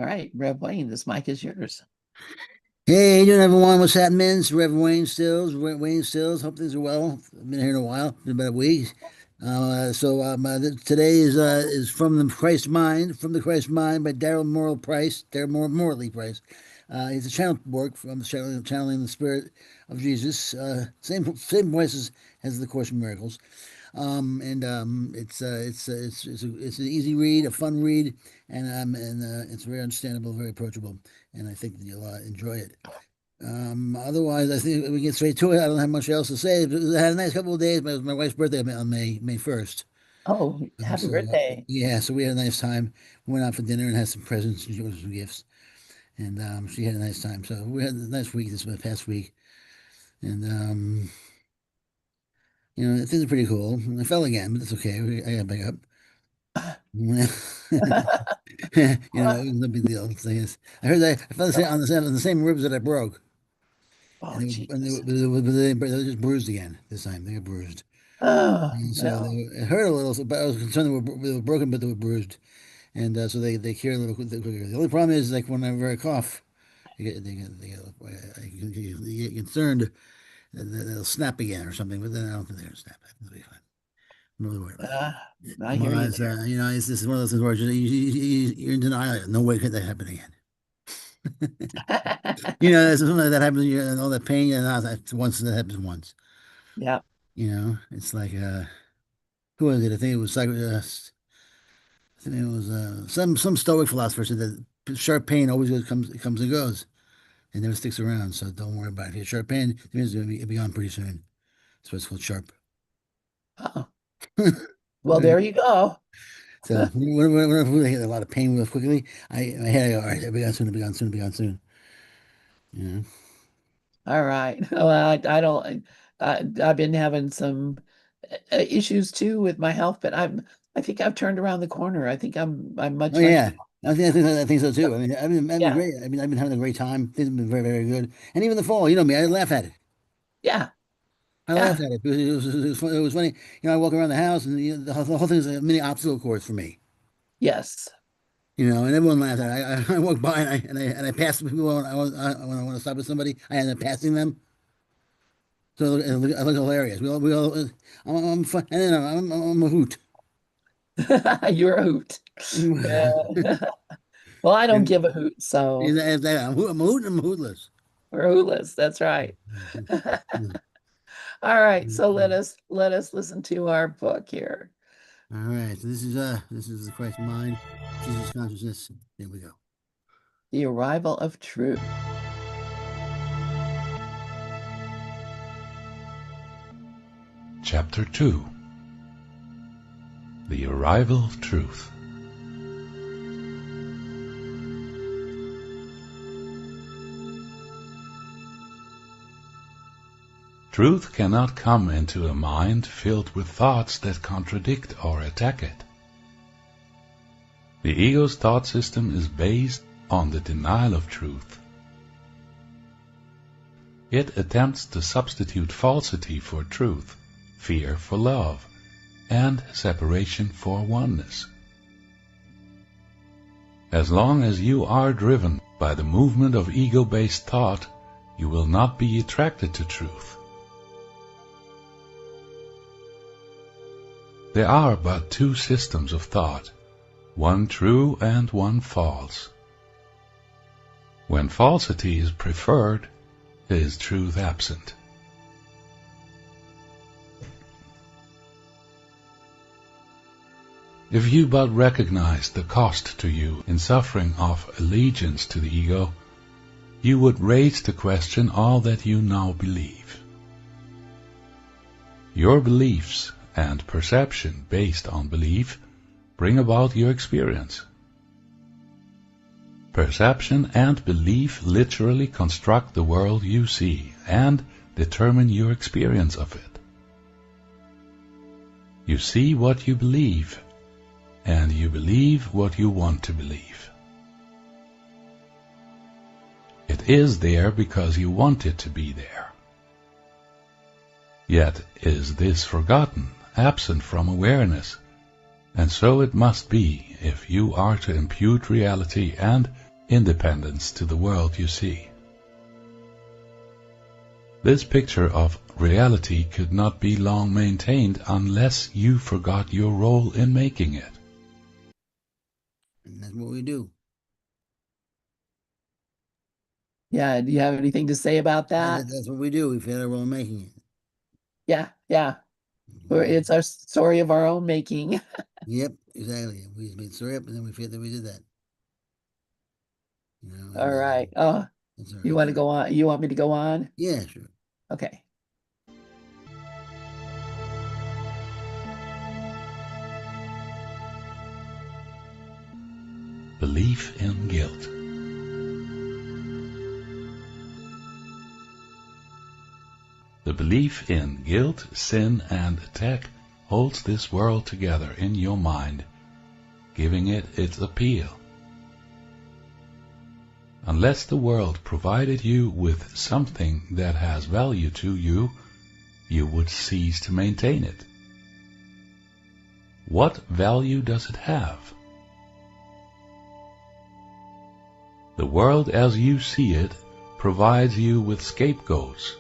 All right, Rev Wayne, this mic is yours. Hey, how you doing, everyone? What's happening? It's Reverend Wayne Stills. Wayne Stills. Hope things are well. I've been here in a while. Been about a week. Today is from the Christ Mind by Daryl Morley Price. He's a channel book from channeling the spirit of Jesus. Same voice as the Course in Miracles. It's an easy read, a fun read, and it's very understandable, very approachable, and I think that you'll enjoy it. Otherwise, I think we get straight to it. I don't have much else to say. I had a nice couple of days, but it was my wife's birthday on May 1st. Oh, happy birthday. Yeah, so we had a nice time. We went out for dinner and had some presents and she gave us some gifts, and she had a nice time. So we had a nice week this past week, and things are pretty cool. I fell again, but it's okay. I got back up. It was no big deal. I heard that I fell on the same ribs that I broke. Oh, And they were just bruised again this time. They got bruised. oh, And so no. it hurt a little, but I was concerned they were broken, but they were bruised. And so they cure a little quicker. The only problem is like whenever I cough, they get concerned that they'll snap again or something. But then I don't think they're going to snap. They'll be fine. I'm not really worried about it. Uh, I Well, hear you this is one of those things where you're in denial. No way could that happen again. there. It's something like that happens, and all that pain, and that's once that happens once. Yeah. It's like who was it? I think it was some Stoic philosopher said that sharp pain always it comes and goes. It never sticks around, so don't worry about it. If you have sharp pain, it means it'll be gone pretty soon. That's why it's called sharp. Oh, well, there you go. So whenever I get a lot of pain real quickly, my head, I go, all right, it'll be gone soon, it'll be gone soon, it'll be gone soon. Yeah. All right. Well, I don't. I've been having some issues too with my health, but I think I've turned around the corner. I think I'm Oh much yeah. I think so too. I mean, I've been yeah, great. I mean, I've been having a great time. Things have been very, very good. And even the fall, you know me, I laugh at it. yeah, I yeah. laughed at it because it was funny. I walk around the house and the whole thing is a mini obstacle course for me. Yes. And everyone laughs at it. I walk by and I pass people when I want to stop with somebody. I end up passing them. So I look hilarious. I'm fun, and then I'm a hoot. You're a hoot. Yeah. Well, I don't give a hoot, so I'm a hoot and I'm hootless. we're hootless. That's right. All right, so let us listen to our book here. All right. So this is the Christ mind, Jesus consciousness. Here we go. The Arrival of Truth. Chapter 2. The Arrival of Truth. Truth cannot come into a mind filled with thoughts that contradict or attack it. The ego's thought system is based on the denial of truth. It attempts to substitute falsity for truth, fear for love, and separation for oneness. As long as you are driven by the movement of ego-based thought, you will not be attracted to truth. There are but two systems of thought, one true and one false. When falsity is preferred, is truth absent. If you but recognize the cost to you in suffering of allegiance to the ego, you would raise to question all that you now believe. Your beliefs and perception based on belief bring about your experience. Perception and belief literally construct the world you see and determine your experience of it. You see what you believe, and you believe what you want to believe. It is there because you want it to be there. Yet is this forgotten, absent from awareness, and so it must be if you are to impute reality and independence to the world you see. This picture of reality could not be long maintained unless you forgot your role in making it. And that's what we do. Yeah, do you have anything to say about that? That's what we do. We feel our role in making it. Yeah, yeah. Mhm. It's our story of our own making. Yep, exactly. We made story up, and then we feel that we did that. All And right. Oh, that's all you right. want to go on? You want me to go on? Yeah, sure. Okay. Belief in guilt. The belief in guilt, sin, and attack holds this world together in your mind, giving it its appeal. Unless the world provided you with something that has value to you, you would cease to maintain it. What value does it have? The world as you see it provides you with scapegoats,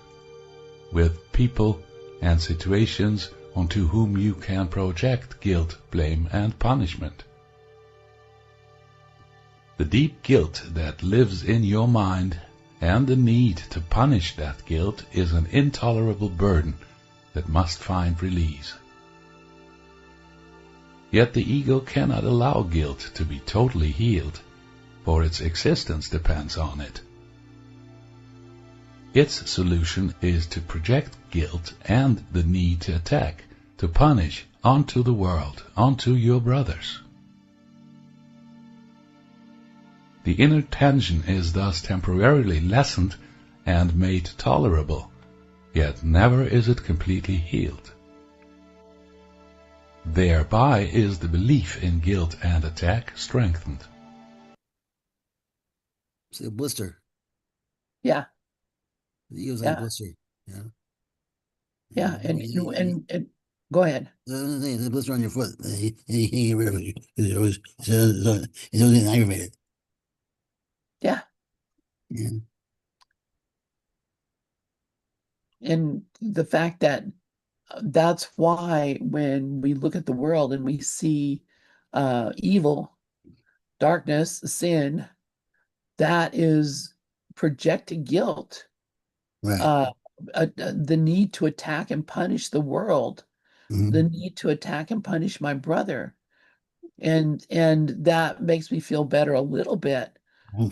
with people and situations onto whom you can project guilt, blame, and punishment. The deep guilt that lives in your mind and the need to punish that guilt is an intolerable burden that must find release. Yet the ego cannot allow guilt to be totally healed, for its existence depends on it. Its solution is to project guilt and the need to attack, to punish, onto the world, onto your brothers. The inner tension is thus temporarily lessened and made tolerable, yet never is it completely healed. Thereby is the belief in guilt and attack strengthened. It's a blister. Yeah, The ego's like a yeah, blister. You know? yeah. And go ahead. There's a blister on your foot. You can't get rid of it. It's always getting aggravated. Yeah. Yeah. And the fact that that's why when we look at the world and we see evil, darkness, sin, that is projected guilt, Right. uh, the need to attack and punish the world, the Mm-hmm. need to attack and punish my brother. And that makes me feel better a little bit.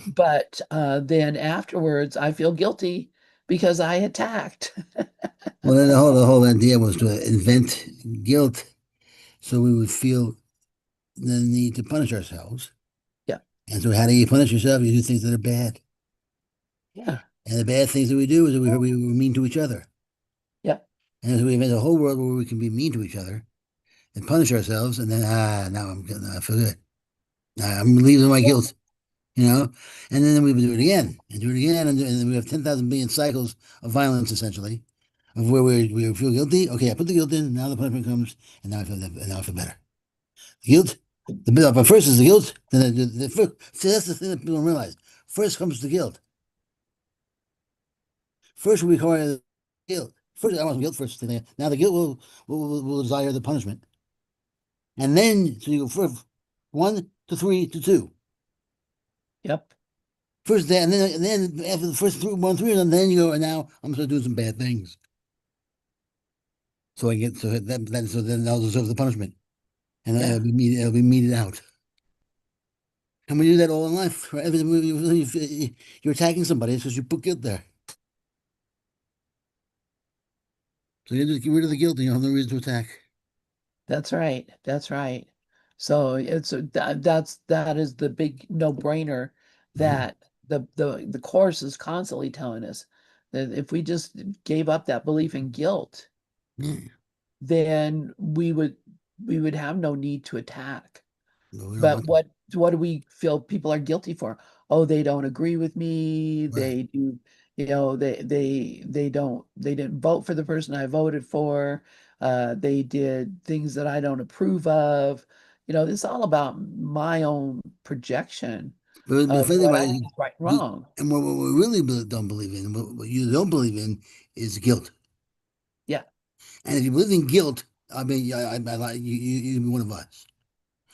But then afterwards, I feel guilty because I attacked. Well, then the whole idea was to invent guilt so we would feel the need to punish ourselves. Yeah, And so, how do you punish yourself? You do things that are bad. yeah, And the bad things that we do is that we're mean to each other. yeah, And so we invent a whole world where we can be mean to each other and punish ourselves. And then, now I'm good. Now I feel good. Now I'm relieving my guilt, you know? And then we would do it again and do it again. And then we have 10,000 billion cycles of violence, essentially, of where we feel guilty. Okay, I put the guilt in. Now the punishment comes. And now now I feel better. Guilt. But first is the guilt. Then the first, see, that's the thing that people don't realize. First comes the guilt. First we require the guilt. First, I want guilt first. Now the guilt will desire the punishment. And then, so you go from 1 to 3 to 2. yep, First, and then after the first 3 and then you go, and now I'm going to do some bad things. So I get, so then I'll deserve the punishment. And yeah, it'll be meted out. And we do that all in life, right? You're attacking somebody, it's because you put guilt there. So you just get rid of the guilt and you have no reason to attack. that's right. That's right. So that is the big no-brainer Mhm. that the course is constantly telling us that if we just gave up that belief in guilt, Yeah. then we would have no need to attack. No, we don't But want to. what do we feel people are guilty for? Oh, they don't agree with me. Right. They do, they didn't vote for the person I voted for. They did things that I don't approve of. It's all about my own projection. But the of funny thing what about I it think is, is right and wrong. and what we really don't believe in, what you don't believe in, is guilt. Yeah, And if you believe in guilt, I mean, you'd be one of us.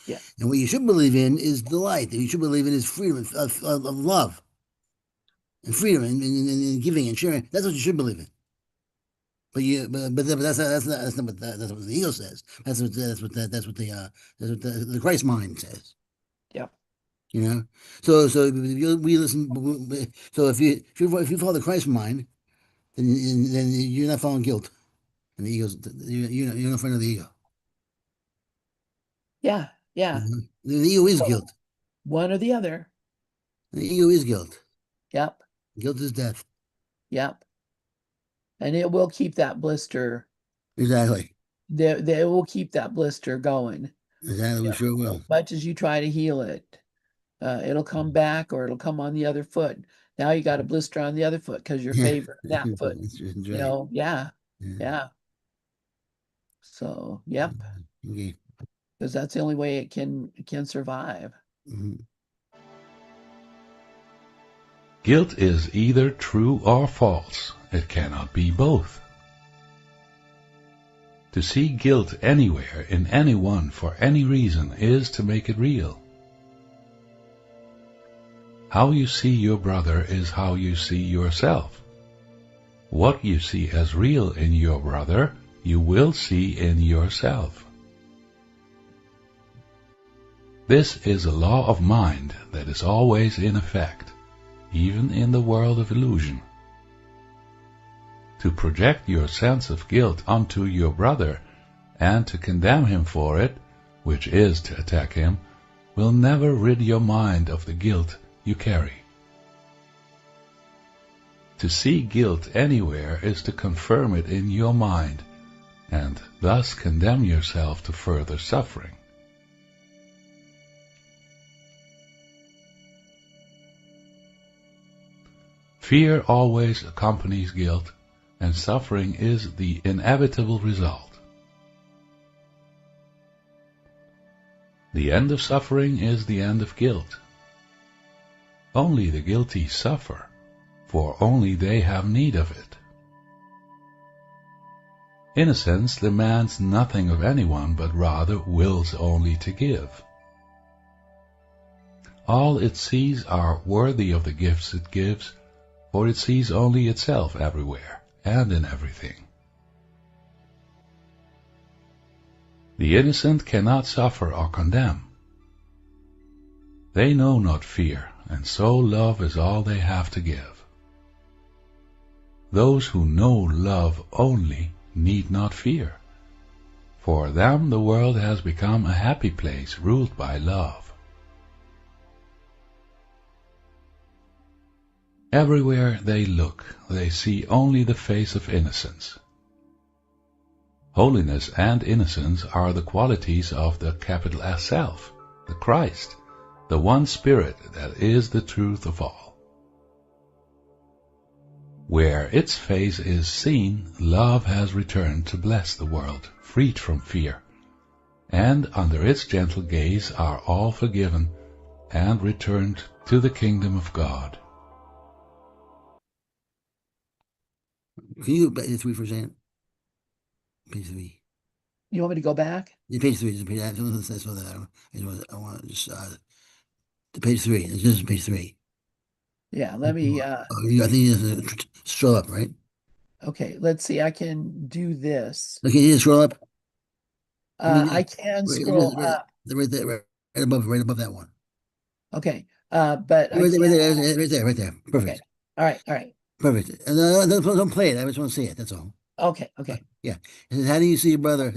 yeah, And what you should believe in is delight. What you should believe in is freedom of love and freedom and giving and sharing. That's what you should believe in. But that's not what that's what the ego says. That's what the Christ mind says. yeah, You know. So we listen. So if you follow the Christ mind, then you're not following guilt, and the ego's you're not friend of the ego. yeah, You yeah. know? The ego is So guilt. one or the other. The ego is guilt. Yep, Guilt is death. yep. And it will keep that blister. Exactly. They will keep that blister going. Exactly. You We sure know, will. as much as you try to heal it, it'll come back or it'll come on the other foot. Now you got a blister on the other foot because you're Yeah. favoring that foot. That's right. Yeah, Yeah. yeah. So, yep, Okay. because that's the only way it can survive. Mhm. Guilt is either true or false. It cannot be both. To see guilt anywhere in anyone for any reason is to make it real. How you see your brother is how you see yourself. What you see as real in your brother, you will see in yourself. This is a law of mind that is always in effect, even in the world of illusion. To project your sense of guilt onto your brother and to condemn him for it, which is to attack him, will never rid your mind of the guilt you carry. To see guilt anywhere is to confirm it in your mind, and thus condemn yourself to further suffering. Fear always accompanies guilt, and suffering is the inevitable result. The end of suffering is the end of guilt. Only the guilty suffer, for only they have need of it. Innocence demands nothing of anyone, but rather wills only to give. All it sees are worthy of the gifts it gives, for it sees only itself everywhere and in everything. The innocent cannot suffer or condemn. They know not fear, and so love is all they have to give. Those who know love only need not fear. For them the world has become a happy place ruled by love. Everywhere they look, they see only the face of innocence. Holiness and innocence are the qualities of the capital S Self, the Christ, the one Spirit that is the truth of all. Where its face is seen, love has returned to bless the world, freed from fear, and under its gentle gaze are all forgiven and returned to the kingdom of God. Can you go back to 3 for a second? Page 3. You want me to go back? Yeah, page 3. Just page, I don't know if that's what I want to just to page 3. It's just page 3. Yeah, let me I think you just scroll up, right? okay, let's see. I can do this. Okay, you just scroll up. I mean, I can right, scroll up. right there, right above that one. Okay. But I Right there, right can't. there, right there, right there. Okay. Perfect, All right, all right. perfect. And don't play it. I just want to see it. That's all. Okay, okay. Yeah. It says, how do you see your brother?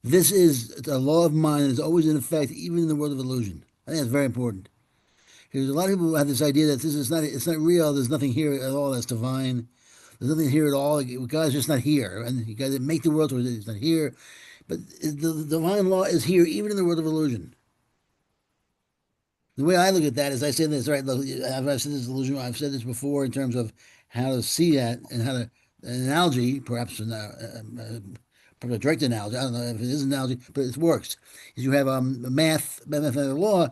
This is a law of mind that is always in effect, even in the world of illusion. I think that's very important. Because a lot of people have this idea that this is not, it's not real. There's nothing here at all that's divine. There's nothing here at all. God's just not here, and you got to make the world so it's not here. But the divine law is here, even in the world of illusion. The way I look at that is, I say this, right? Look, I've said this illusion. I've said this before in terms of how to see that and how to an analogy, perhaps a direct analogy. I don't know if it is an analogy, but it works. Is you have a mathematical law.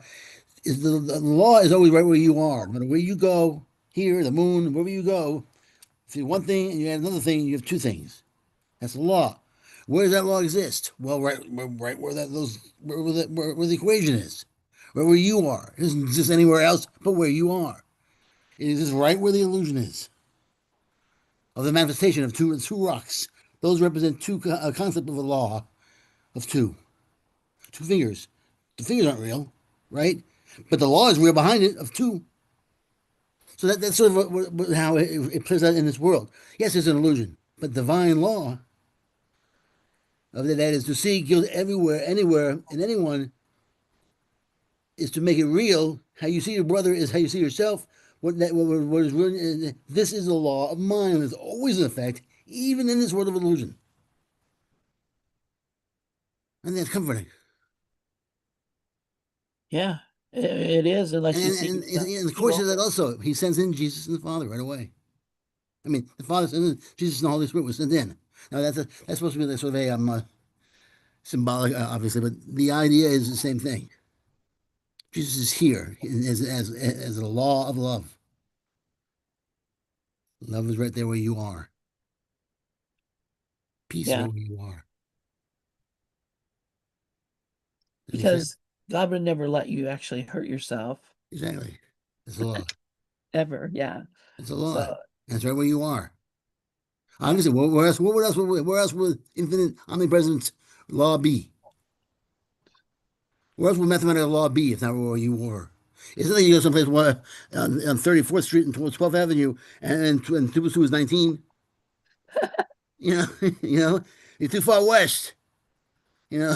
is the law is always right where you are. No matter where you go, here, the moon, wherever you go, if you one thing and you add another thing, you have two things. That's the law. Where does that law exist? Well, right where where the equation is, right where you are. It doesn't exist anywhere else but where you are. It exists right where the illusion is of the manifestation of two rocks. Those represent a concept of a law of two fingers. The fingers aren't real, right? But the law is real behind it of two. So that's sort of how it plays out in this world. Yes, it's an illusion, but divine law of that is to see guilt everywhere, anywhere, and anyone is to make it real. How you see your brother is how you see yourself. What is real? This is the law of mind. It's always in effect, even in this world of illusion, and that's comforting. Yeah, it is, unless you And, see and, yourself and the course is evil. that also he sends in Jesus and the Father right away. I mean, the Father sends in Jesus and the Holy Spirit was sent in. Now that's supposed to be sort of a symbolic, obviously, but the idea is the same thing. Jesus is here as a law of love. Love is right there where you are. Peace is Yeah, right where you are. Does that make sense? because God would never let you actually hurt yourself Exactly. It's a law. ever. Yeah. It's a law. So That's right where you are. yeah, Obviously, where else would infinite omnipresent law be? Where else would mathematical law be if not where you were? Isn't that you go someplace on 34th Street and 12th Avenue and 2 is 19? You know, you're too far west. You know,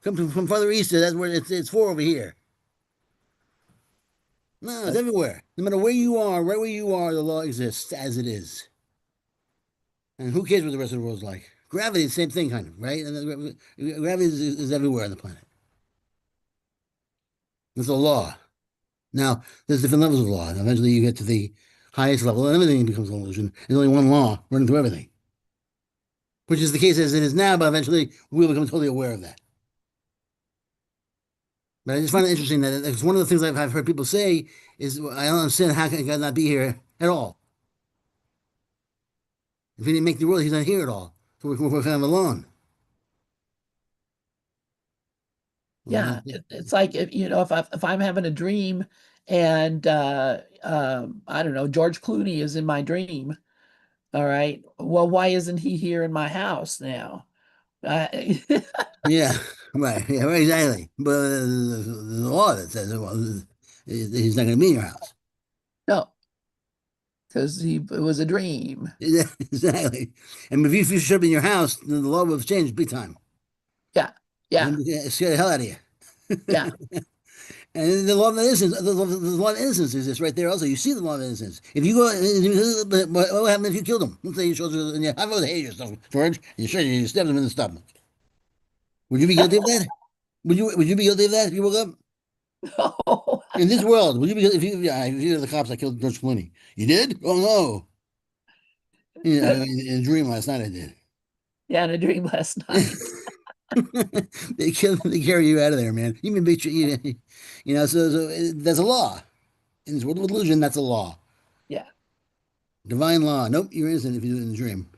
from farther east, that's where it's four over here. No, it's but everywhere. No matter where you are, right where you are, the law exists as it is. And who cares what the rest of the world's like? Gravity, the same thing, kind of, right? And gravity is everywhere on the planet. It's a law. Now, there's different levels of law. And eventually, you get to the highest level, and everything becomes an illusion. There's only one law running through everything, which is the case as it is now. But eventually, we'll become totally aware of that. But I just find it interesting that it's one of the things I've heard people say is, I don't understand how can God not be here at all. If he didn't make the world, he's not here at all. So we're kind of alone. Well, yeah, it's like if I'm having a dream and I don't know, George Clooney is in my dream. All right. Well, why isn't he here in my house now? I, yeah, right. Yeah, right, exactly. But there's a law that says, well, he's not going to be in your house. no, because it was a dream. Exactly. And if you show up in your house, then the law will have changed big time. Yeah, And yeah, it scare the hell out of you. yeah. And the law of innocence, the law of innocence exists right there also. You see the law of innocence. If you go, what will happen if you killed him? Let's say you showed and you have hate yourself, George. You stabbed him in the stomach. Would you be guilty of that? Would you be guilty of that if you woke up? Oh, In this world, would you be if you yeah, if you're the cops that killed George Clooney? You did? Oh no. Yeah, in a dream last night I did. yeah, in a dream last night. They carry you out of there, man. You may be so that's a law. In this world of illusion, that's a law. Yeah, Divine law. Nope, you're innocent if you do it in a dream.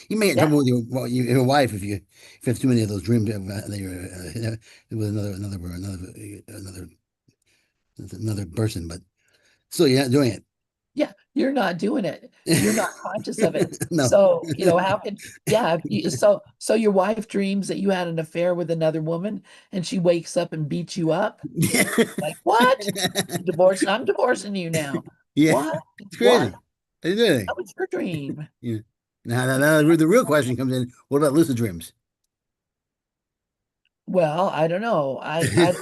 You may get in yeah, trouble with your wife if you have too many of those dreams that you're with another person, but still you're not doing yeah. You're not doing it. You're it. not conscious of it. No. So, how can, yeah, so your wife dreams that you had an affair with another woman and she wakes up and beats you up? Like, what? I'm divorcing you now. Yeah, What? it's What? crazy. What are you doing? That was your dream. Yeah. Now the real question comes in: what about lucid dreams? Well, I don't know. I don't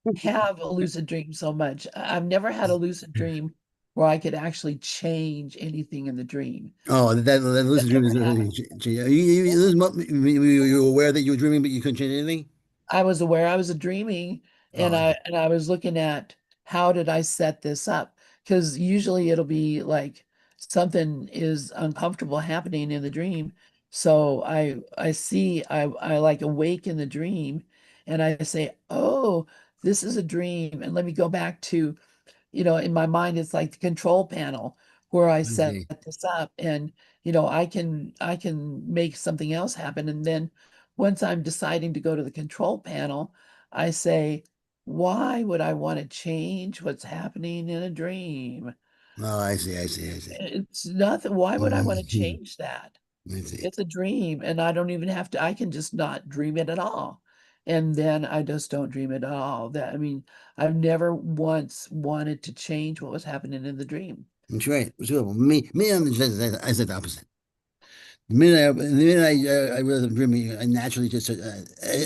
really have a lucid dream so much. I've never had a lucid dream where I could actually change anything in the dream. Oh, that lucid That dream never is happened. you were aware that you were dreaming, but you couldn't change anything. I was aware I was dreaming, and Oh, I was looking at how did I set this up? Because usually it'll be like something is uncomfortable happening in the dream. So I like awake in the dream and I say, oh, this is a dream. And let me go back to, in my mind, it's like the control panel where I set Okay. this up and, I can make something else happen. And then once I'm deciding to go to the control panel, I say, why would I want to change what's happening in a dream? Oh, I see. I see. I see. It's nothing. Why would I want to Mhm. change that? I see. It's a dream, and I don't even have to, I can just not dream it at all. And then I just don't dream it at all. I mean, I've never once wanted to change what was happening in the dream. That's right. So I said the opposite. The minute I realize I'm dreaming, I naturally just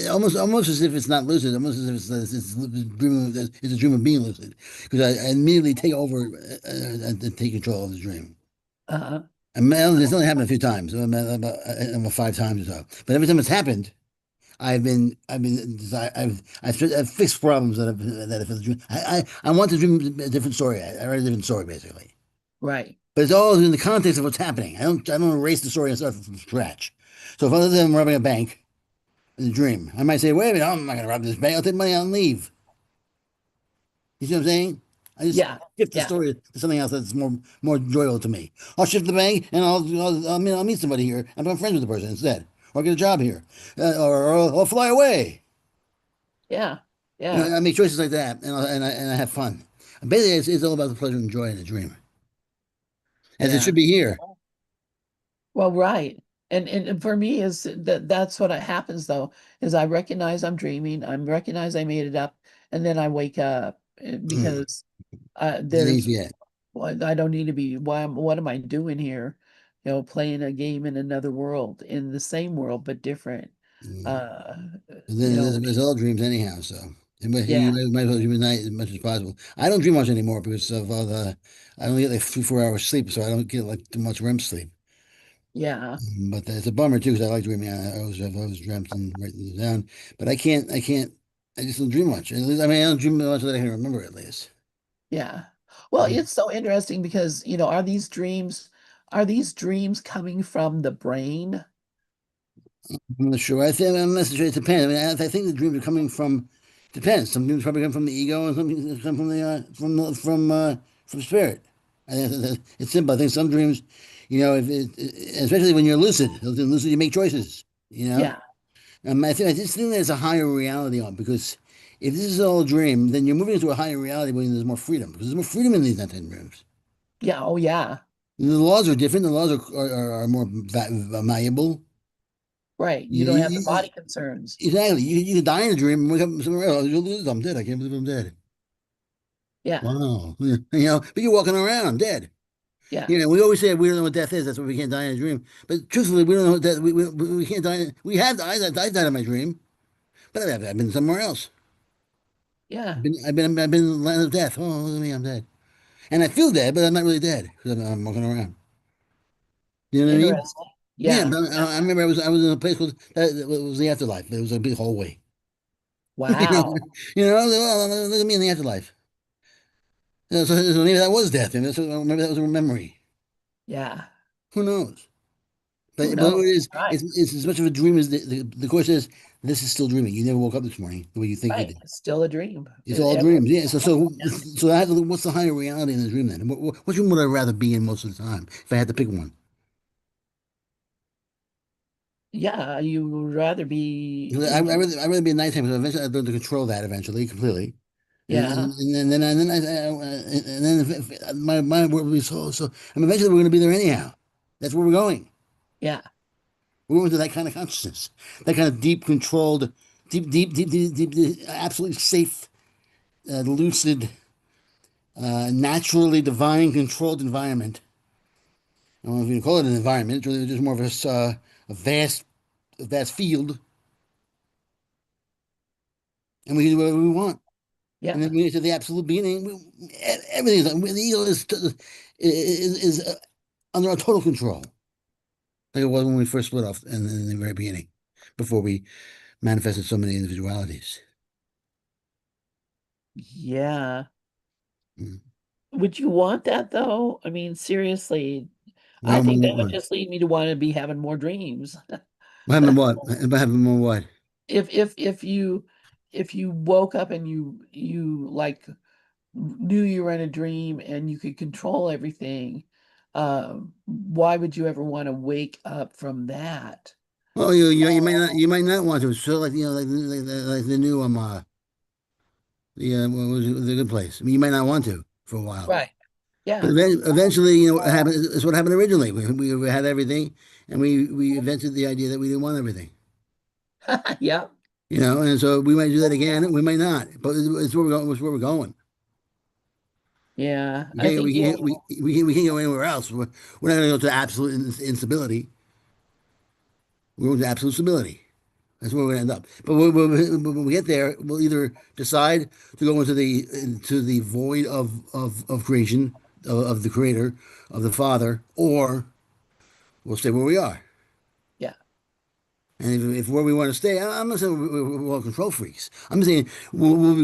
almost as if it's not lucid, almost as if it's a dream of being lucid, because I immediately take over and take control of the dream. Uh, And it's only happened a few times, about 5 times or so. But every time it's happened, I've fixed problems I want to dream a different story. I write a different story basically. right. But it's all in the context of what's happening. I don't erase the story and start from scratch. So if other than robbing a bank in a dream, I might say, wait a minute, I'm not going to rob this bank. I'll take money out and leave. You see what I'm saying? I just Yeah. shift the Yeah. story to something else that's more enjoyable to me. I'll shift the bank and I'll meet somebody here and become friends with the person instead, or get a job here, or I'll fly away. Yeah. Yeah. I make choices like that, and I have fun. Basically, it's all about the pleasure and joy in a dream, as it Yeah. should be here. Well, right. And for me is that's what happens though, is I recognize I'm dreaming, I recognize I made it up, and then I wake up Mm. because It ain't there's yet. well, I don't need to be, what am I doing here? Playing a game in another world, in the same world but different. Mm. Uh, And you then know, there's all dreams anyhow, so you yeah, might as well dream at night as much as possible. I don't dream much anymore because of all I only get like 3 4 hours sleep, so I don't get like too much REM sleep. yeah, But it's a bummer too because I like dreaming. I've always dreamt and written it down, but I just don't dream much. At least, I mean, I don't dream much that I can remember at least. yeah. Well, Mm. it's so interesting because, are these dreams coming from the brain? I'm not sure. I'm not sure. It depends. I mean, I think the dreams are coming from depends. Some dreams probably come from the ego, and some dreams come from from spirit. I think it's simple. I think some dreams, especially when you're lucid, you make choices. You know, Yeah, I just think there's a higher reality on because if this is all a dream, then you're moving into a higher reality when there's more freedom because there's more freedom in these nighttime dreams. yeah, oh yeah, The laws are different. The laws are more malleable. right. You You, don't have the you, body concerns. Exactly. You could die in a dream and wake up somewhere else. You'll lose. I'm dead. I can't believe I'm dead. Yeah, Wow. But you're walking around dead. yeah, We always say we don't know what death is. That's why we can't die in a dream. But truthfully, we don't know what death. We can't die. We have died. I died in my dream, but I've been somewhere else. yeah. I've been in the land of death. Oh, look at me. I'm dead, and I feel dead, but I'm not really dead because I'm walking around. You know what I mean? Interesting. Yeah. Yeah, But yeah. I remember I was in a place called it was the afterlife. It was a big hallway. Wow. Look at me in the afterlife. So maybe that was death. Maybe that was a memory. Yeah. Who knows? Who But it knows? is, Right. it's as much of a dream as the course says, this is still dreaming. You never woke up this morning the way you think you Right. did. It's still a dream. It's all Every, dreams. Yeah. So what's the higher reality in the dream then? What dream would I rather be in most of the time if I had to pick one? yeah, you would rather be 'Cause I'd rather be a nighttime because eventually I'd learn to control that eventually completely. yeah, And then my world will be so. I mean, eventually we're going to be there anyhow. That's where we're going. yeah, We're into that kind of consciousness, that kind of deep, controlled, deep, absolutely safe, lucid, naturally divine controlled environment. I don't know if you can call it an environment. It's really just more of a vast field, and we can do whatever we want. And then yeah. we get to the absolute beginning. Everything the ego is under our total control, like it was when we first split off in the very beginning, before we manifested so many individualities. Yeah. Mm. Would you want that though? I mean, seriously, I Well, think that would just lead me to want to be having more dreams. what happened to what? What happened to what? If if if you if you woke up and you like knew you were in a dream and you could control everything, why would you ever want to wake up from that? Well, you might not want to. So like like the new what was it, the good place. I mean, you might not want to for a while, Right. but Yeah. eventually, what happened is what happened originally. We had everything, and we invented the idea that we didn't want everything. Yeah. And so we might do that again. We might not, but it's where we're going. It's where we're going. Yeah. We I can't, think we can't, we can't go anywhere else. We're not going to go to absolute instability. We're going to absolute stability. That's where we're going to end up. But when we get there, we'll either decide to go into the void of creation, of the Creator, of the Father, or we'll stay where we are. yeah. And if where we want to stay, I'm not saying we're all control freaks. I'm saying we'll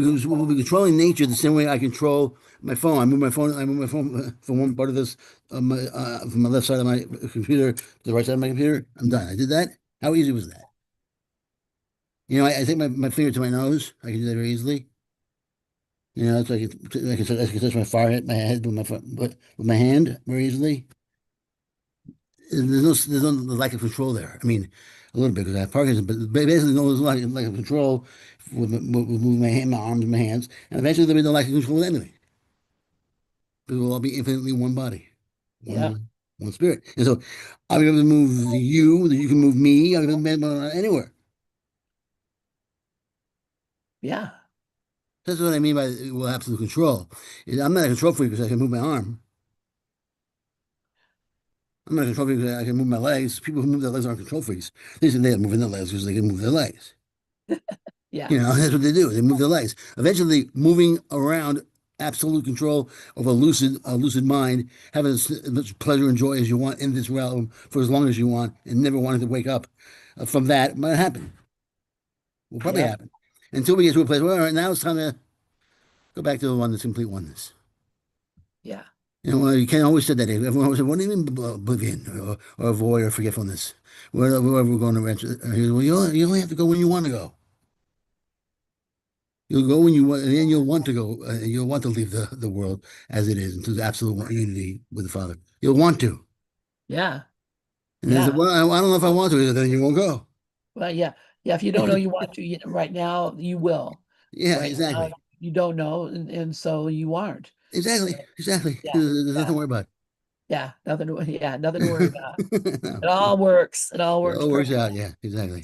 be controlling nature the same way I control my phone. I move my phone from one part of this, from the left side of my computer to the right side of my computer. I'm done. I did that. How easy was that? I take my finger to my nose. I can do that very easily. It's like I can touch my forehead, my head with my hand very easily. There's no lack of control there. I mean, a little bit because I have Parkinson's, but basically no there's lack of control with moving my hand, my arms, my hands, and eventually there'll be no lack of control with anything. Because we'll all be infinitely one body, one Yeah. mind, one spirit. And so I'll be able to move you, you can move me, I'll be able to move anywhere. Yeah. That's what I mean by absolute control. I'm not a control freak because I can move my arm. I'm not a control freak because I can move my legs. People who move their legs aren't control freaks. They say they're moving their legs because they can move their legs. Yeah. That's what they do. They move their legs. Eventually, moving around, absolute control of a lucid mind, having as much pleasure and joy as you want in this realm for as long as you want, and never wanting to wake up from that might happen. Will probably Yep. happen until we get to a place where, all right, now it's time to go back to the oneness, complete oneness. Yeah. You can't always say that. Everyone always said, "What do you mean oblivion or void or forgetfulness?" Wherever we're going to rent, well, you only have to go when you want to go. You'll go when you want, and then you'll want to go. You'll want to leave the world as it is into the absolute unity with the Father. You'll want to. Yeah. And then say, Yeah. well, I don't know if I want to. Then you won't go. Well, yeah. Yeah. If you don't know you want to, right now, you will. Yeah, Right now, exactly, you don't know, and so you aren't. exactly, So, exactly. yeah. There's nothing Yeah. to worry about. Yeah. Nothing to worry about. No, It all works. It all it works all works perfect. out. Yeah, exactly.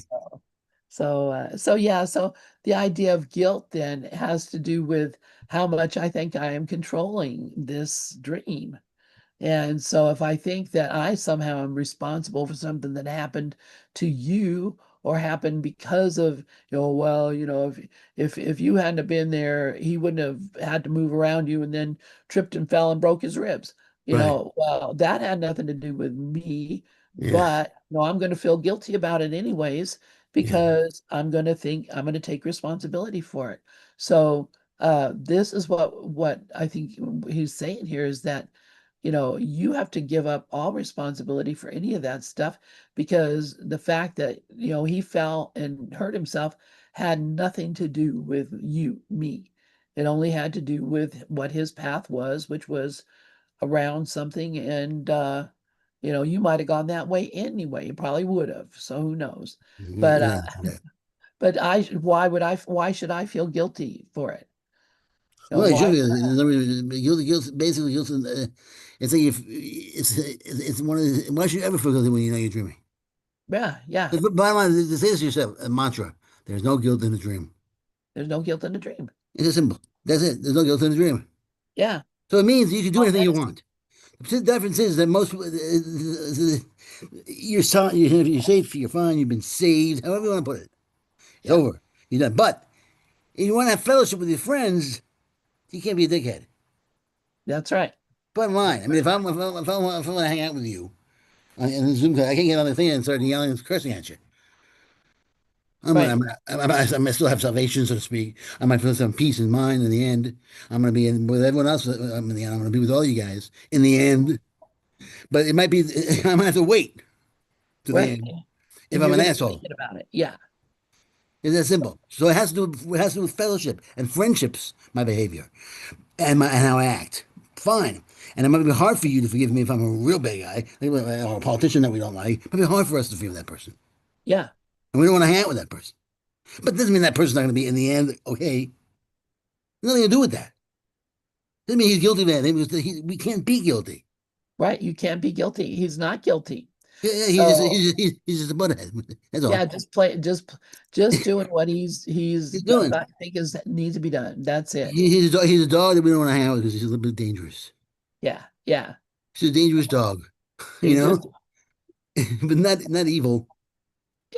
So yeah, so the idea of guilt then has to do with how much I think I am controlling this dream. And so if I think that I somehow am responsible for something that happened to you or happened because of, well, if you hadn't have been there, he wouldn't have had to move around you and then tripped and fell and broke his ribs. Right. Well, that had nothing to do with me, Yeah. but no, I'm going to feel guilty about it anyways Yeah. because I'm going to take responsibility for it. So this is what I think he's saying here is that you have to give up all responsibility for any of that stuff because the fact that, he fell and hurt himself had nothing to do with me. It only had to do with what his path was, which was around something. And, you might have gone that way anyway. You probably would have. So who knows? But, Yeah. Yeah. why should I feel guilty for it? Well, it should Why? be. Guilt, basically, guilt. It's like if it's one of the. Why should you ever feel guilty when you know you're dreaming? Yeah, yeah. The bottom line is to say this to yourself, a mantra. There's no guilt in the dream. There's no guilt in the dream. It's as simple. That's it. There's no guilt in the dream. Yeah. So it means you can do Oh, anything you want. The difference is that most you're safe, you're fine, you've been saved, however you want to put it. It's yeah, over. You're done. But if you want to have fellowship with your friends, you can't be a dickhead. that's right. Bottom line. I mean, if I want to hang out with you in the Zoom call, I can't get on the thing and start yelling and cursing at you. Right. I might still have salvation, so to speak. I might feel some peace in mind in the end. I'm going to be with everyone else. In the end, I'm going to be with all you guys in the end. But it might be, I might have to wait to the Right. end if And I'm you're an going to be asshole. thinking about it. Yeah. It's that simple. So it has to do with fellowship and friendships, my behavior and how I act. Fine. And it might be hard for you to forgive me if I'm a real bad guy, or a politician that we don't like. It might be hard for us to forgive that person. Yeah, And we don't want to hang out with that person. But it doesn't mean that person's not going to be in the end okay. Nothing to do with that. Doesn't mean he's guilty of that. We can't be guilty. right. You can't be guilty. He's not guilty. Yeah, yeah, So he's just a butthead. That's yeah, all. just doing what He's doing. I think is needs to be done. That's it. He's a dog that we don't want to hang out with because he's a little bit dangerous. Yeah, yeah. He's a dangerous dog, you He's know, just but not evil.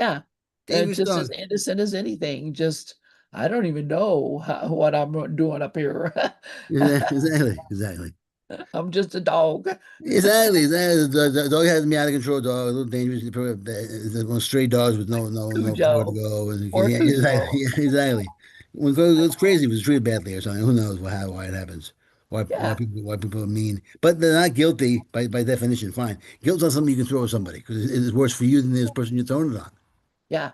yeah, Dangerous just as dog. innocent as anything. Just I don't even know what I'm doing up here. Exactly. I'm just a dog. Exactly. The dog has me out of control. Dog, a little dangerous. The most stray dogs with nowhere to Cujo go. And or yeah, exactly. Cujo. Yeah, exactly. When it goes crazy, if it's treated badly or something. Who knows why it happens? Yeah, Why people are mean? But they're not guilty by definition. Fine. Guilt's not something you can throw at somebody because it's worse for you than this person you're throwing it on. yeah,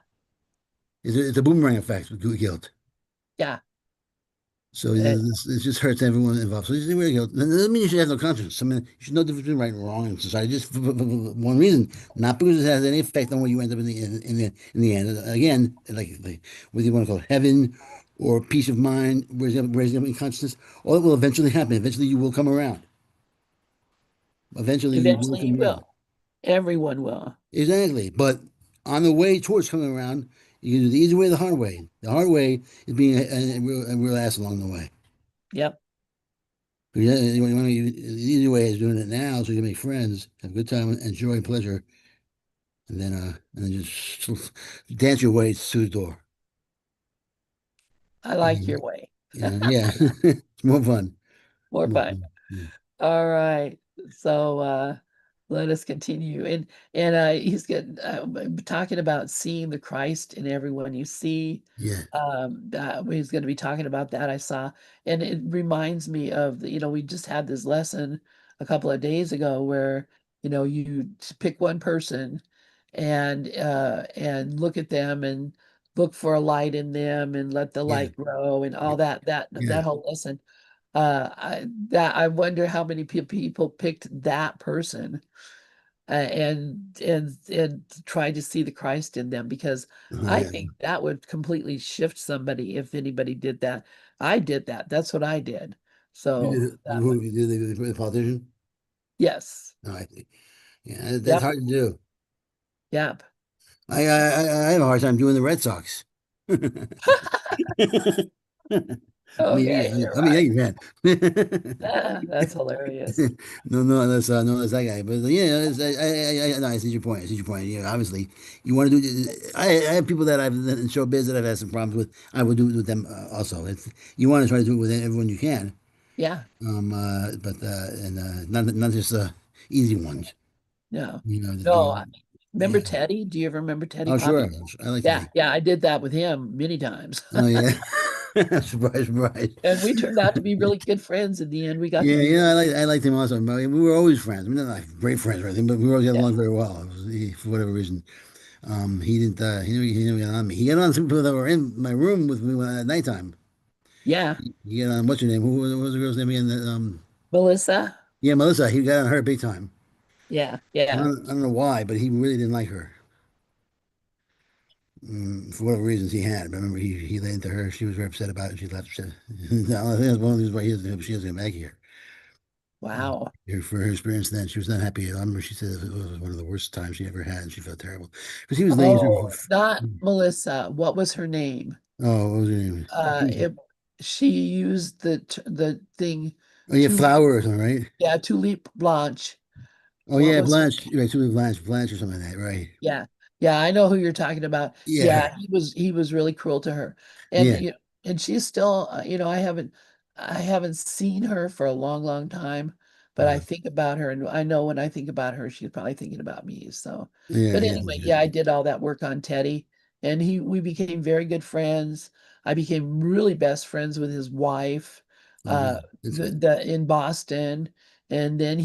It's a boomerang effect with guilt. yeah. So Eh, it just hurts everyone involved. So you really go. That doesn't mean you should have no conscience. I mean, you should know the difference between right and wrong in society. Just for one reason, not because it has any effect on where you end up in the end. Again, like whether you want to call it heaven or peace of mind, raising up in consciousness, all it will eventually happen. Eventually, you will come around. Eventually, you will Eventually come you around. will. Everyone will. Exactly. But on the way towards coming around, you can do the easy way, or the hard way. The hard way is being a real ass along the way. Yep. Yeah, the easy way is doing it now so you can make friends, have a good time, and joy and pleasure, and then just dance your way to the door. I like your way. Yeah. It's more fun. More More fun. fun. Yeah. All right. So let us continue. And he's getting talking about seeing the Christ in everyone you see. Yeah. That he's going to be talking about that I saw. And it reminds me of we just had this lesson a couple of days ago where, you pick one person and look at them and look for a light in them and let the Yeah. light grow and all Yeah. that whole lesson. I wonder how many people picked that person and tried to see the Christ in them, because I Yeah. think that would completely shift somebody if anybody did that. I did that. That's what I did. You So did who you did the politician? yes. No, I think. Yeah, that's Yep. hard to do. Yep. I have a hard time doing the Red Sox. Okay, you're I'm a right. Yankee fan. That's hilarious. No, that's that guy. But yeah, no, I see your point. I see your point. Yeah, obviously, you want to do. I have people that I've in showbiz that I've had some problems with. I will do it with them also. You want to try to do it with everyone you can. Yeah. But and not just easy ones. No. You know, No. yeah. Remember Teddy? Do you ever remember Teddy Oh, sure. Poppy? I like Yeah, Teddy. yeah, I did that with him many times. Oh, yeah. Surprise, surprise. And we turned out to be really good friends in the end. We got to Yeah, be yeah, really, I liked him also. I mean, we were always friends. I mean, not like great friends or anything, but we always got yeah, along very well. For whatever reason, he didn't get on me. He got on some people that were in my room with me at nighttime. yeah. He got on what's her name? What was the girl's name again? Melissa. Yeah, Melissa. He got on her big time. Yeah, yeah. I don't know why, but he really didn't like her. For whatever reasons he had. Remember, he laid into her. She was very upset about it. She left. No, I think that's one of the reasons why she doesn't get back here. Wow. For her experience then, she was not happy. I remember she said it was one of the worst times she ever had, and she felt terrible because he was laying Oh, through. not Melissa. What was her name? Oh, what was her name? It, she used the thing, Oh, yeah, tulip, Flower or something, right? yeah, Tulip Blanche. Oh, What yeah, was her Blanche. Right, Sue Blanche or something like that, right? Yeah. Yeah, I know who you're talking about. Yeah, Yeah, her. he was really cruel to her. And Yeah, you and she's still, I haven't seen her for a long, long time, but I uh, think about her and I know when I think about her, she's probably thinking about me. So, yeah, but yeah, anyway, yeah. yeah, I did all that work on Teddy and we became very good friends. I became really best friends with his wife, Oh, good. That's good. in Boston. And then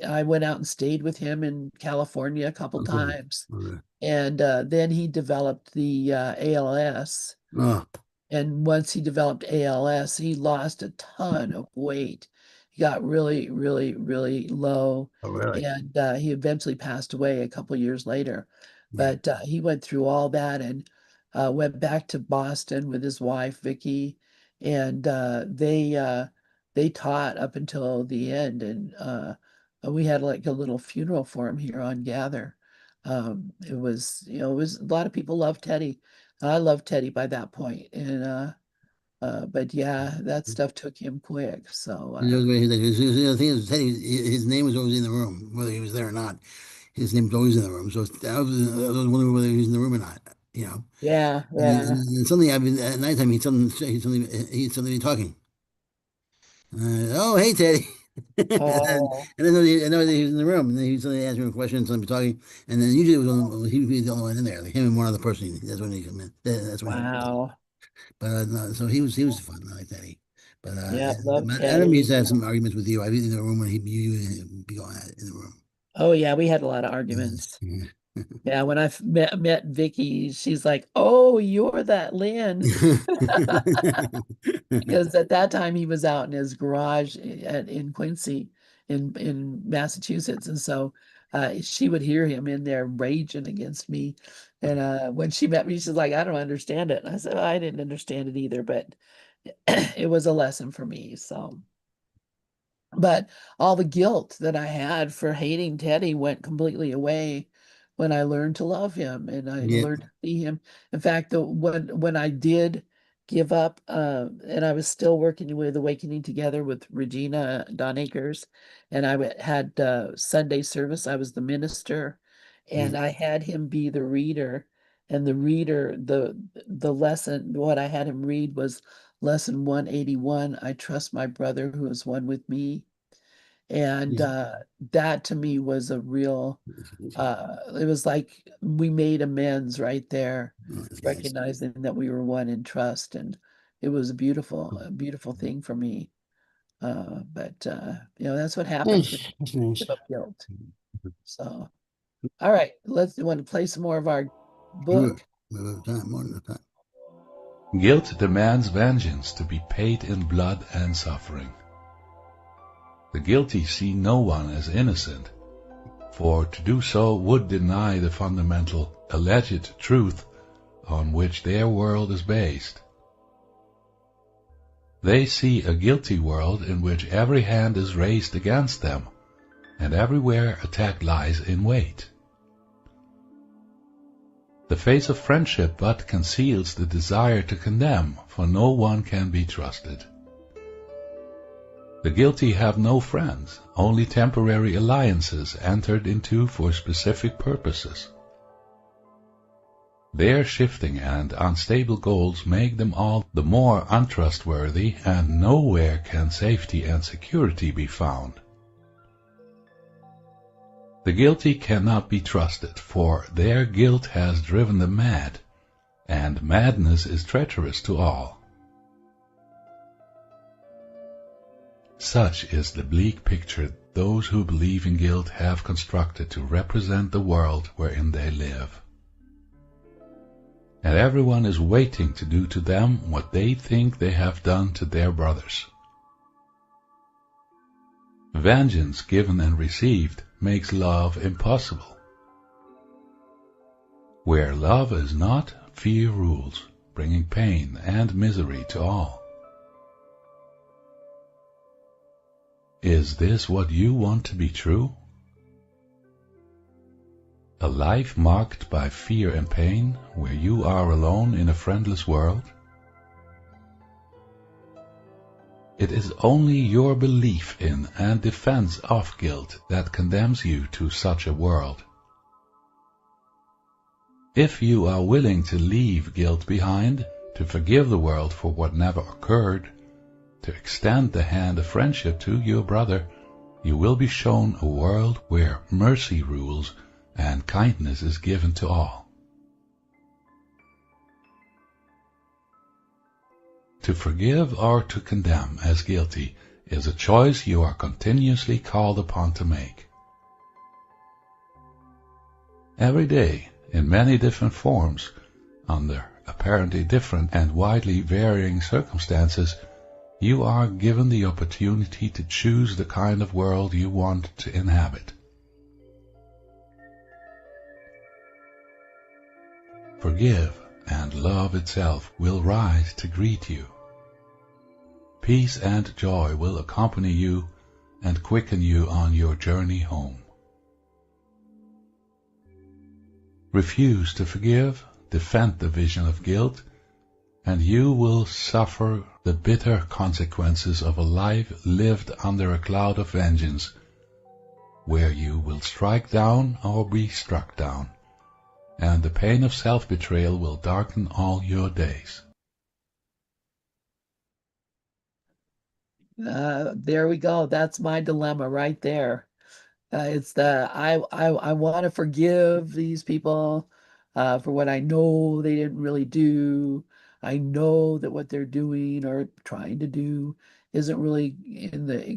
I went out and stayed with him in California a couple Oh, cool. times. Okay. And then he developed the ALS. Oh, And once he developed ALS, he lost a ton of weight. He got really, really, really low, oh, really? and he eventually passed away a couple years later. Yeah. But he went through all that and went back to Boston with his wife, Vicky, and they taught up until the end. And we had like a little funeral for him here on Gather. It was, it was a lot of people loved Teddy. I loved Teddy by that point, and but yeah, that stuff took him quick. So The thing is, Teddy, his name was always in the room, whether he was there or not. His name was always in the room. So I was wondering whether he was in the room or not. You know. yeah, And then, yeah. and then suddenly, I've been at nighttime. He'd suddenly be talking. Oh, hey, Teddy. Oh, And I know that he was in the room, and then he suddenly asked me a question, suddenly talking, and then usually it was he would be the only one in there, like him and one other person. That's when he come in. That's when he would talk. wow. But no, so he was fun. I like Teddy. But Yeah, love I remember he used Teddy. to have some arguments with you. I'd be in the room when he'd be going at it in the room. Oh yeah, we had a lot of arguments. Yeah. Yeah, when met Vicky, she's like, "Oh, you're that Lynn," because at that time he was out in his garage in Quincy, in Massachusetts, and so she would hear him in there raging against me. And when she met me, she's like, "I don't understand it." And I said, "Well, I didn't understand it either, but it was a lesson for me." So. But all the guilt that I had for hating Teddy went completely away when I learned to love him and I Yeah. learned to see him. In fact, when I did give up, and I was still working with Awakening Together with Regina Don Akers, and had Sunday service. I was the minister, Yeah. and I had him be the reader. And the lesson, what I had him read was lesson 181. I trust my brother who is one with me. And Yeah. that to me was a real, it was like we made amends right there, Oh, that's nice. recognizing that we were one in trust. And it was a beautiful thing for me. But that's what happens when Nice. you That's nice. give up guilt. So, all right, let's want to play some more of our Sure. book. We have time, more than time. Guilt demands vengeance to be paid in blood and suffering. The guilty see no one as innocent, for to do so would deny the fundamental alleged truth on which their world is based. They see a guilty world in which every hand is raised against them, and everywhere attack lies in wait. The face of friendship but conceals the desire to condemn, for no one can be trusted. The guilty have no friends, only temporary alliances entered into for specific purposes. Their shifting and unstable goals make them all the more untrustworthy, and nowhere can safety and security be found. The guilty cannot be trusted, for their guilt has driven them mad, and madness is treacherous to all. Such is the bleak picture those who believe in guilt have constructed to represent the world wherein they live. And everyone is waiting to do to them what they think they have done to their brothers. Vengeance given and received makes love impossible. Where love is not, fear rules, bringing pain and misery to all. Is this what you want to be true? A life marked by fear and pain, where you are alone in a friendless world? It is only your belief in and defense of guilt that condemns you to such a world. If you are willing to leave guilt behind, to forgive the world for what never occurred, to extend the hand of friendship to your brother, you will be shown a world where mercy rules and kindness is given to all. To forgive or to condemn as guilty is a choice you are continuously called upon to make. Every day, in many different forms, under apparently different and widely varying circumstances, you are given the opportunity to choose the kind of world you want to inhabit. Forgive, and love itself will rise to greet you. Peace and joy will accompany you and quicken you on your journey home. Refuse to forgive, defend the vision of guilt, and you will suffer the bitter consequences of a life lived under a cloud of vengeance, where you will strike down or be struck down, and the pain of self-betrayal will darken all your days. There we go. That's my dilemma right there. It's the I want to forgive these people for what I know they didn't really do. I know that what they're doing or trying to do isn't really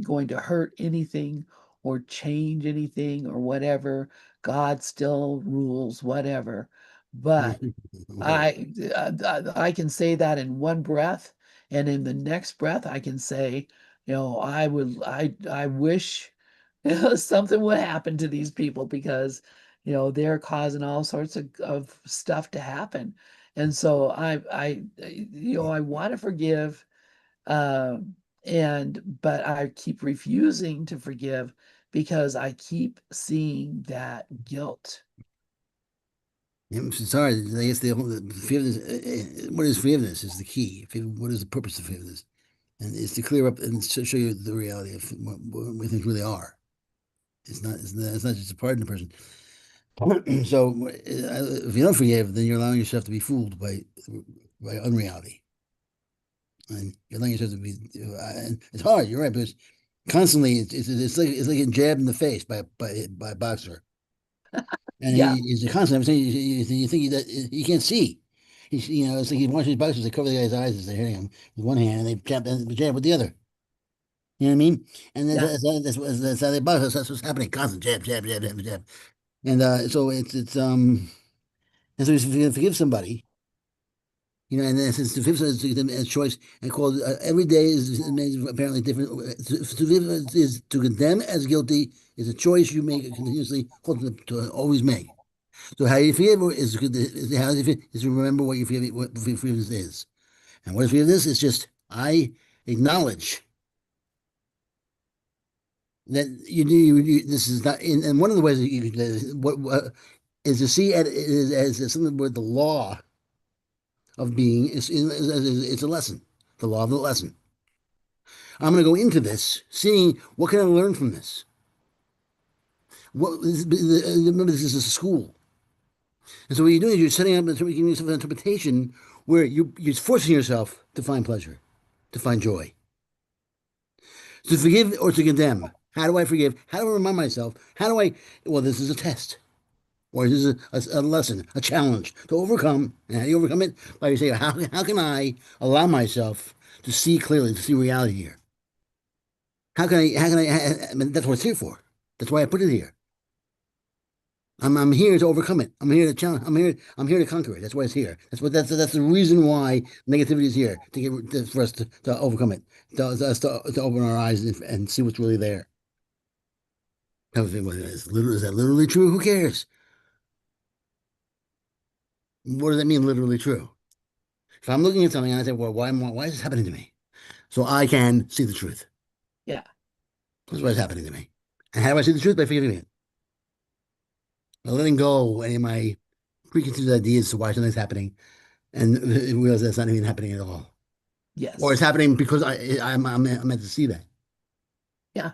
going to hurt anything or change anything or whatever. God still rules, whatever. But Right. I can say that in one breath, and in the next breath, I can say, I wish something would happen to these people because, they're causing all sorts of stuff to happen. And so I want to forgive, but I keep refusing to forgive because I keep seeing that guilt. I'm sorry. I guess the forgiveness. What is forgiveness is the key. What is the purpose of forgiveness? And it's to clear up and show you the reality of what things really are. It's not just a pardon the person. So if you don't forgive, then you're allowing yourself to be fooled by unreality, and you're allowing yourself to be. And it's hard. You're right, because constantly it's like getting jabbed in the face by a boxer, and Yeah, he's a constant. I'm saying you think that he can't see. It's like he's watching these boxers. They cover the guy's eyes as they're hitting him with one hand, and they jab with the other. You know what I mean? And yeah, that's how they box. That's what's happening. Constant jab, jab, jab, jab, jab. And so and so if you forgive somebody, and then since to forgive is a choice, and called every day is apparently different. To forgive is to condemn as guilty is a choice you make continuously, called to always make. So how you forgive is to remember what you forgive, what forgiveness is, and what forgiveness is just I acknowledge that this is not, and one of the ways that what is to see it as something where the law of being it's a lesson, the law of the lesson. I'm going to go into this, seeing what can I learn from this. Remember, this is a school, and so what you're doing is you're setting up, giving yourself an interpretation where you're forcing yourself to find pleasure, to find joy, to forgive or to condemn. How do I forgive? How do I remind myself? How do I? Well, this is a test. Or this is a lesson, a challenge to overcome. And how do you overcome it? By saying, how can I allow myself to see clearly, to see reality here? I mean, that's what it's here for. That's why I put it here. I'm here to overcome it. I'm here to challenge. I'm here to conquer it. That's why it's here. That's the reason why negativity is here for us to overcome it, to open our eyes and see what's really there. Is that literally true? Who cares? What does that mean, literally true? If I'm looking at something and I say, well, why is this happening to me? So I can see the truth. yeah, That's what's happening to me. And how do I see the truth? By forgiving it. By letting go any of my preconceived ideas to why something's happening and realize that's not even happening at all. Or it's yes. happening because I'm meant to see that. Yeah.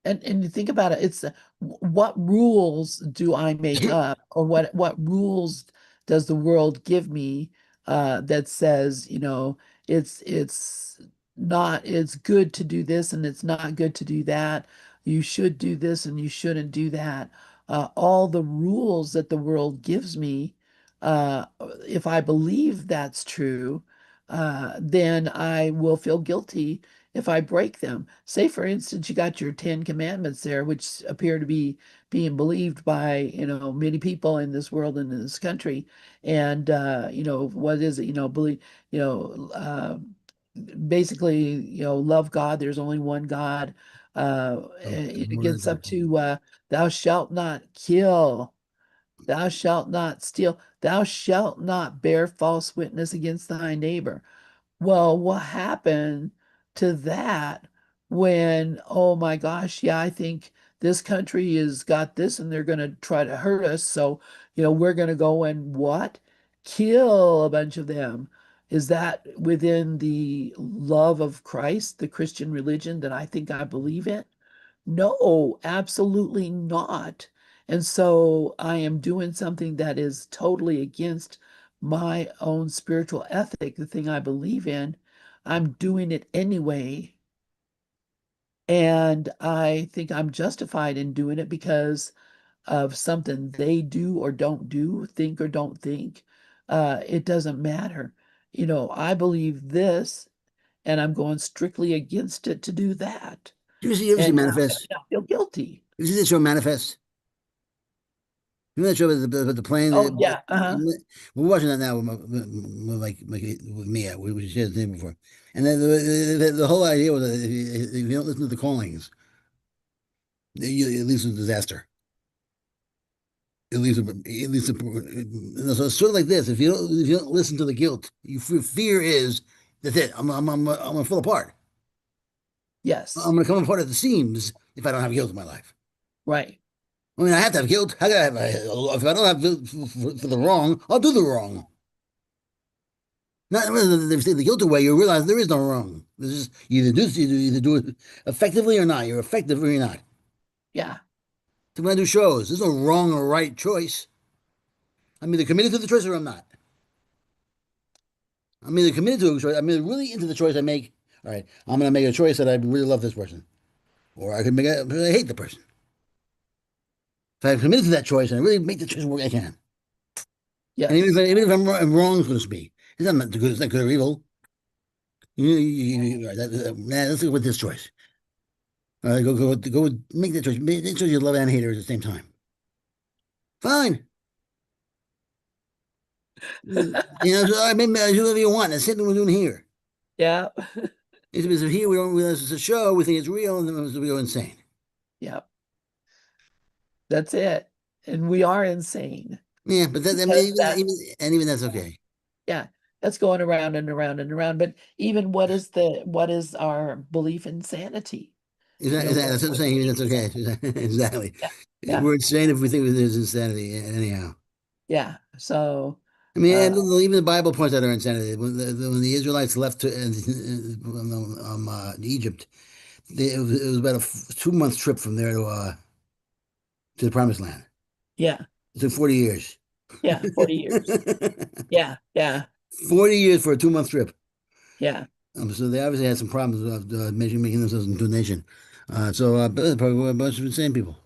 And you think about it, it's what rules do I make up, or what rules does the world give me that says, it's good to do this and it's not good to do that. You should do this and you shouldn't do that. All the rules that the world gives me, if I believe that's true, then I will feel guilty if I break them. Say, for instance, you got your Ten Commandments there, which appear to be being believed by, many people in this world and in this country. And, what is it? Believe, you know, basically, love God. There's only one God. Oh, It what gets is it? up to, thou shalt not kill. Thou shalt not steal. Thou shalt not bear false witness against thy neighbor. Well, what happened to that when, oh my gosh, yeah, I think this country has got this and they're going to try to hurt us. So, we're going to go and what? Kill a bunch of them. Is that within the love of Christ, the Christian religion that I think I believe in? No, absolutely not. And so I am doing something that is totally against my own spiritual ethic, the thing I believe in. I'm doing it anyway. And I think I'm justified in doing it because of something they do or don't do, think or don't think. It doesn't matter. I believe this and I'm going strictly against it to do that. You ever see And Manifest? I feel guilty. You see the show Manifest? You know that show with the plane? Oh yeah, We're watching that now with Mia. We shared the name before, and then the whole idea was that if you don't listen to the callings, it leads to disaster. So it's sort of like this: if you don't listen to the guilt, your fear is that's it. I'm gonna fall apart. yes, I'm gonna come apart at the seams if I don't have guilt in my life. right, I mean, I have to have guilt. How can I have? If I don't have guilt for the wrong, I'll do the wrong. Not whether they say the guilt away, you realize there is no wrong. This is you either do it effectively or not. You're effective or you're not. yeah, So when I do shows, there's no wrong or right choice. I'm either committed to the choice or I'm not. I'm either committed to a choice. I'm either really into the choice I make. All right, I'm going to make a choice that I really love this person, or I could make I hate the person. If I'm committed to that choice and I really make the choice work, I can. And yes, even if I'm wrong, so to speak, it's not good. It's not good or evil. Let's go with this choice. All right, go. Make the choice. Make the choice you love and hate her at the same time. Fine. So I mean, do whatever you want. That's it. We're doing here. yeah, It's because here we don't realize it's a show. We think it's real, and then we go insane. yeah, that's it. And we are insane Yeah, but I mean, because even that's okay. yeah, that's going around and around and around. But even what is our belief in sanity? Exactly. That's what I'm What saying. Even is that's okay. that? Exactly. Yeah, yeah, We're insane if we think there's insanity. Anyhow. yeah. So, I mean, uh, and even the Bible points out our insanity. When the Israelites left to Egypt, it was about a 2 month trip from there to the Promised Land. yeah, It took 40 years. yeah, 40 years. Yeah, yeah, 40 years for a 2 month trip. yeah. So they obviously had some problems with making themselves into a nation. But probably a bunch of insane people.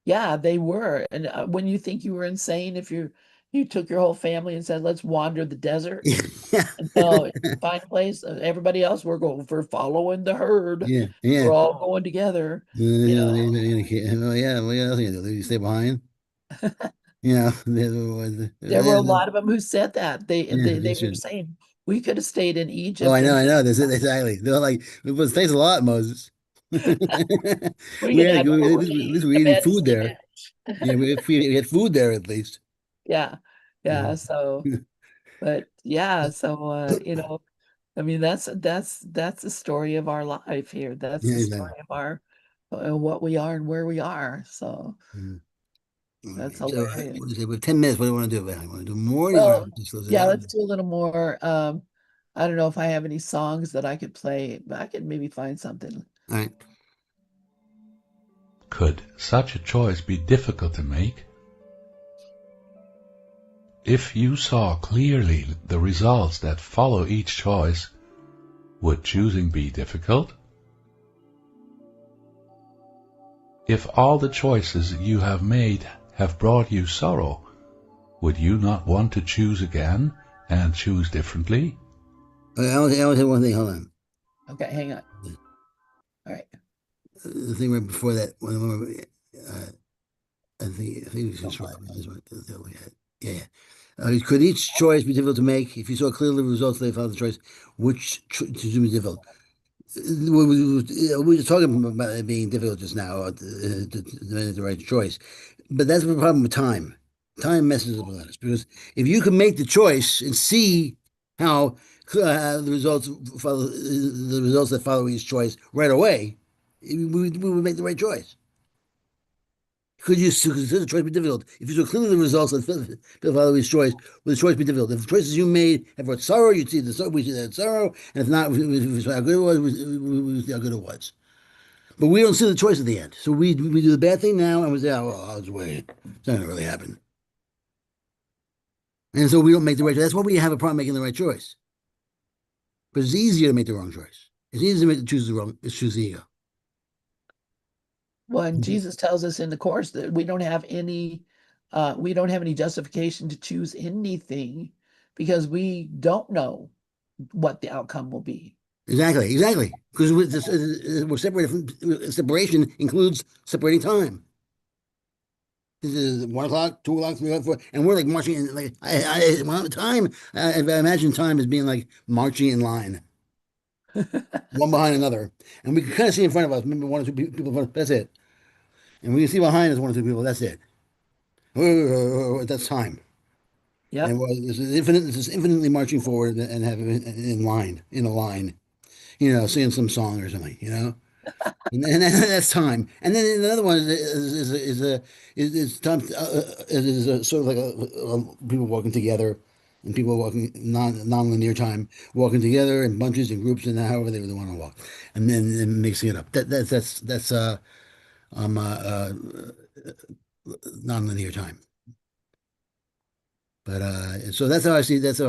Yeah, they were. And when you think you were insane, if you took your whole family and said, "Let's wander the desert Yeah. until find a place," everybody else we're following the herd. Yeah. Yeah. We're all going together. You know, Well, yeah. What else are you gonna do? You stay behind? You know. there were a lot of them who said that Yeah, they they were should. saying we could have stayed in Oh, Egypt I and know. This is exactly. They're like, it was thanks a lot, Moses. we're We gonna had, have at least great we're eating food there. Yeah, advantage. we had food there at least. Yeah, Yeah, yeah. So, but yeah, so I mean, that's the story of our life here. That's yeah, the exactly. story of our what we are and where we are. So Mhm. that's Okay. So, hilarious. what do you say? We have 10 minutes. What do you want to do? You want to do more? Or do you want Well, to just close it yeah, out? let's do a little more. I don't know if I have any songs that I could play, but I could maybe find something. All right. Could such a choice be difficult to make? If you saw clearly the results that follow each choice, would choosing be difficult? If all the choices you have made have brought you sorrow, would you not want to choose again and choose differently? Okay, I want to say one thing. Hold on. Okay, hang on. All right. The thing right before that, I think it's just right. I just want to look at it. Yeah, yeah. Could each choice be difficult to make? If you saw clearly the results they found the choice, which to do is difficult? We were talking about it being difficult just now, to make the right choice. But that's the problem with time. Time messes up with us because if you can make the choice and see how the results that follow each choice right away, we would make the right choice. Could you consider the choice be difficult? If you saw clearly the results that follow each choice, would the choice be difficult? If the choices you made have brought sorrow, you'd see the sorrow, we see that sorrow, and if not, we see how good it was, we see how good it was. But we don't see the choice at the end. So we do the bad thing now and we say, oh, well, I'll just wait. It's not going to really happen. And so we don't make the right choice. That's why we have a problem making the right choice. Because it's easier to make the wrong choice. It's easier to choose the wrong, it's choose the ego. Well, and Jesus tells us in the course that we don't have any justification to choose anything because we don't know what the outcome will be. Exactly, exactly. Because we're separated from separation includes separating time. This is 1 o'clock, 2 o'clock, 3 o'clock, 4, and we're like marching in like well, time. I imagine time as being like marching in line, one behind another, and we can kind of see in front of us, maybe one or two people in front of us, that's it, and we can see behind us one or two people, that's it. That's time, and Yep, this is infinitely marching forward and have in line, in a line, singing some song or something, and that's time. And then another one is time. Is sort of like people walking together, and people walking non-linear time, walking together in bunches and groups and however they really want to walk, and then mixing it up. That's um uh, uh non-linear time. But so that's how I see that's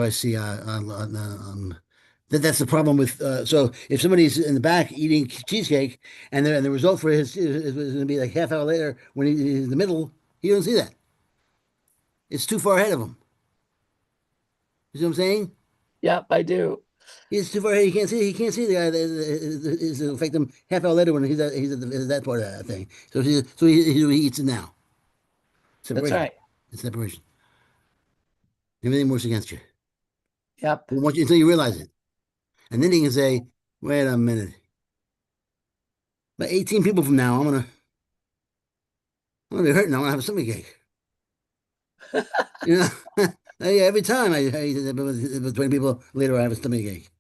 the problem with so if somebody's in the back eating cheesecake and the result for is going to be like half hour later when he's in the middle, he don't see that. It's too far ahead of him. You see what I'm saying? yep, I do. He's too far ahead. He can't see the guy that is affect him half hour later when he's at that part of that thing. So he eats it now. That's Separation. right. It's separation. Everything works against you. Yep, But until you realize it. And then he can say, wait a minute. But 18 people from now, I'm gonna be hurting. I want to have a stomach ache. You know, yeah, every time I eat it with 20 people later, I have a stomach ache.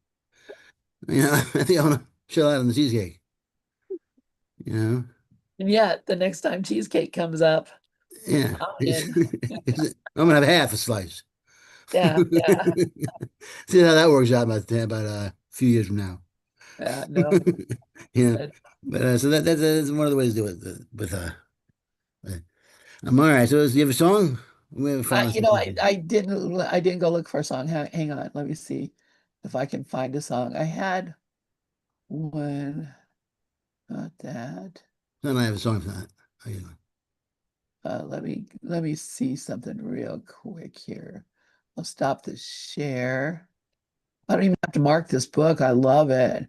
I think I want to chill out on the cheesecake. You know, and yet the next time cheesecake comes up, yeah. I'm in. I'm gonna have half a slice. Yeah, yeah, See how that works out about a few years from now. yeah. No, Yeah, uh, but so that's one of the ways to do it. Uh, I'm all right. So do you have a song? We haven't found something. I didn't go look for a song. Hang on, let me see if I can find a song. I had one, not that. Then I have a song for that. Okay. Let me see something real quick here. I'll stop the share. I don't even have to mark this book. I love it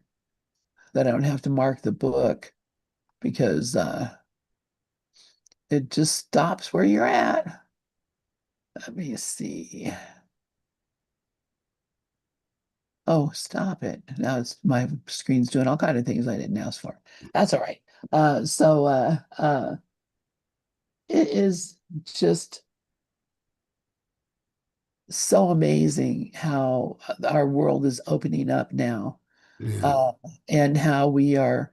that I don't have to mark the book because it just stops where you're at. Let me see. Oh, stop it. Now it's my screen's doing all kind of things I didn't ask for. That's all right. It is just so amazing how our world is opening up now, Yeah. uh, and how we are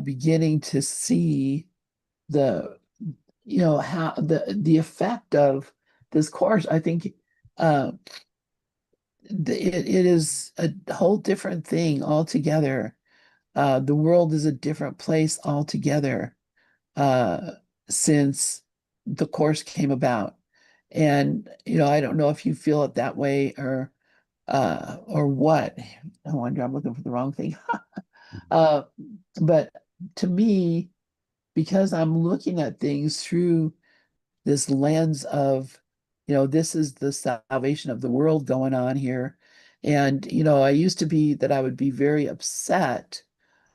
beginning to see the, how the effect of this course. I think uh, it is a whole different thing altogether. The world is a different place altogether uh, since the course came about. And, I don't know if you feel it that way or what. I wonder, I'm looking for the wrong thing. Uh, but to me, because I'm looking at things through this lens of, this is the salvation of the world going on here. And, I used to be that I would be very upset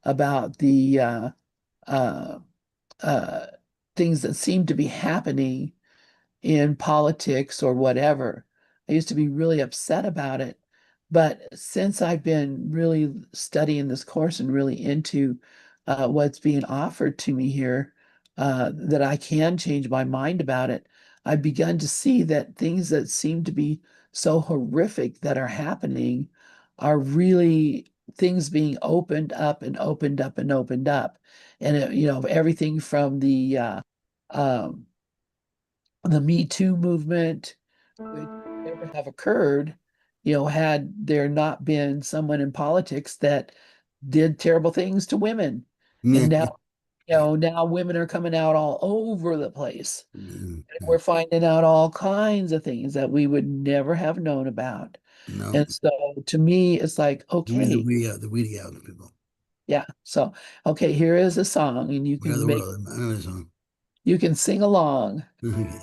about the uh, uh, things that seemed to be happening in politics or whatever. I used to be really upset about it. But since I've been really studying this course and really into what's being offered to me here, that I can change my mind about it, I've begun to see that things that seem to be so horrific that are happening are really things being opened up and opened up and opened up. And, everything from um, the Me Too movement, which never have occurred, had there not been someone in politics that did terrible things to women. And Yeah. now women are coming out all over the place. Mm, And we're finding out all kinds of things that we would never have known about. no, And so to me, it's like, doing okay, the weedy out of people. yeah. So, okay, here is a song and We are the world. I know this song. you can sing along. Okay.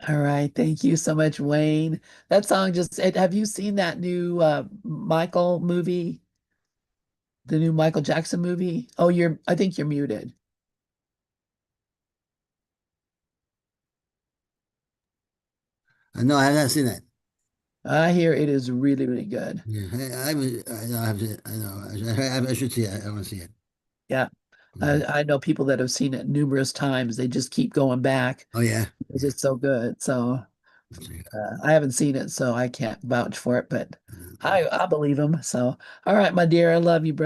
All right. Thank you so much, Wayne. That song just, have you seen that new Michael movie? The new Michael Jackson movie? Oh, I think you're muted. No, I have not seen that. I hear it is really, really good. Yeah, I know, I have to, I know, I should see it. I want to see it. Yeah. Mhm. I know people that have seen it numerous times. They just keep going back Oh yeah, because yeah. it's so good. So That's it. I haven't seen it, so I can't vouch for it, but Mhm. I believe him. So, all right, my dear, I love you, bro.